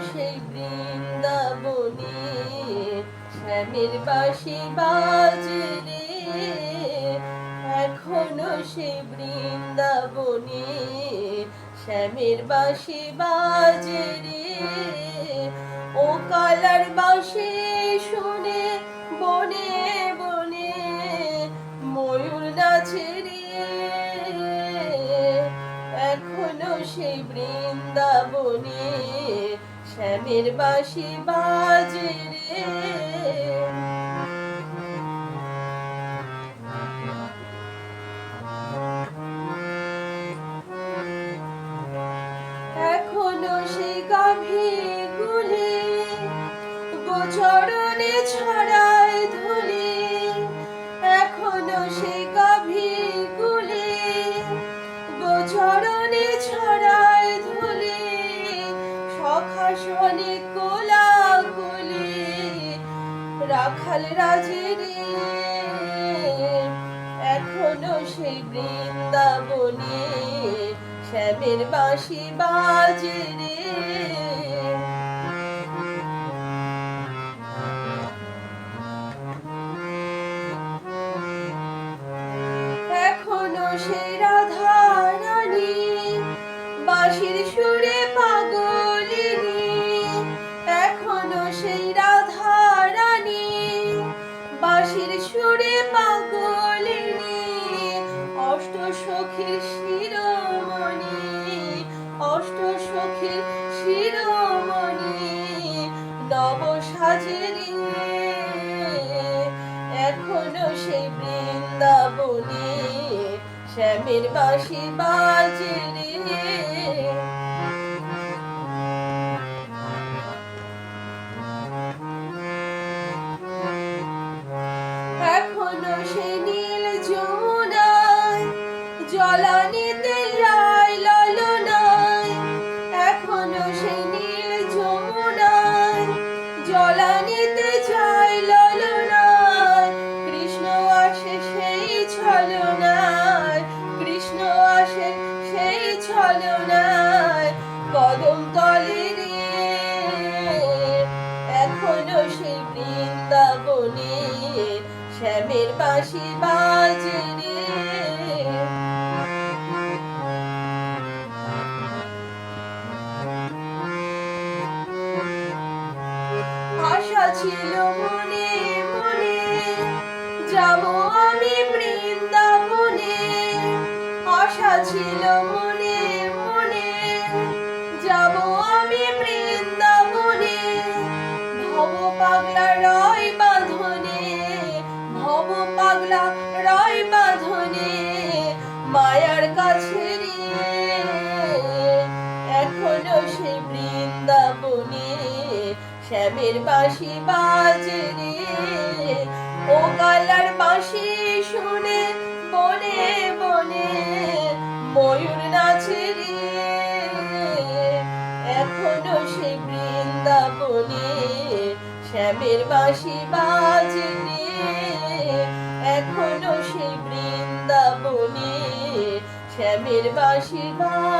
সেই বৃন্দাবনে শ্যামের বাঁশি বাজে রে, এখনো সেই বৃন্দাবনে শ্যামের বাঁশি বাজে রে। ও কালার বাঁশি শুনে বনে বনে ময়ূর নাচে রে, এখনো সেই বৃন্দাবনে শ্যামের বাঁশি বাজে রে। এখনো সেই গাভীগুলি গোচরণে ছড়ায় ধুলি, এখনো সেই গাভীগুলি গোচরণে ছড়ায় ধুলি। সখাসনে কোলাকুলি রাখাল রাজে রে, এখনো সেই বৃন্দাবনে শ্যামের বাঁশি বাজে রে। এখনো সেই রাধা রানী বাঁশির সুরে পাগলিনী, এখনো সেই রাধা রানী বাঁশির সুরে পাগলিনী। অষ্ট সখীর শিরোমণি, অষ্ট সখীর শিরোমণি নব সাজে রে, এখনো সেই বৃন্দাবনে শ্যামের বাঁশি বাজে রে। এখনো সেই নীল যমুনায় জলানিতে যায় ললনায়, এখনো সেই নীল যমুনায় জলানিতে যায় ললনায়। কৃষ্ণ আসে সেই ছলনায়, কৃষ্ণ আসে সেই ছলনায় কদম তলে রে, এখনো সেই বৃন্দাবনে শ্যামের বাঁশি বাজে রে। আশা ছিল মনে মনে যাব আমি বৃন্দাবনে, আশা ছিল মনে মনে যাব আমি বৃন্দাবনে। ভব পাগলা রয় বাঁধনে, ভব পাগলা রয় বাঁধনে মায়ার কাছে রে, এখনো সেই বৃন্দাবনে শ্যামের বাঁশি বাজে রে। ও কালার বাঁশি শুনে বনে বনে ময়ূর নাচে রে, এখনো সেই বৃন্দাবনে শ্যামের বাঁশি বাজে রে, এখনো সেই বৃন্দাবনে শ্যামের বাঁশি বাজে।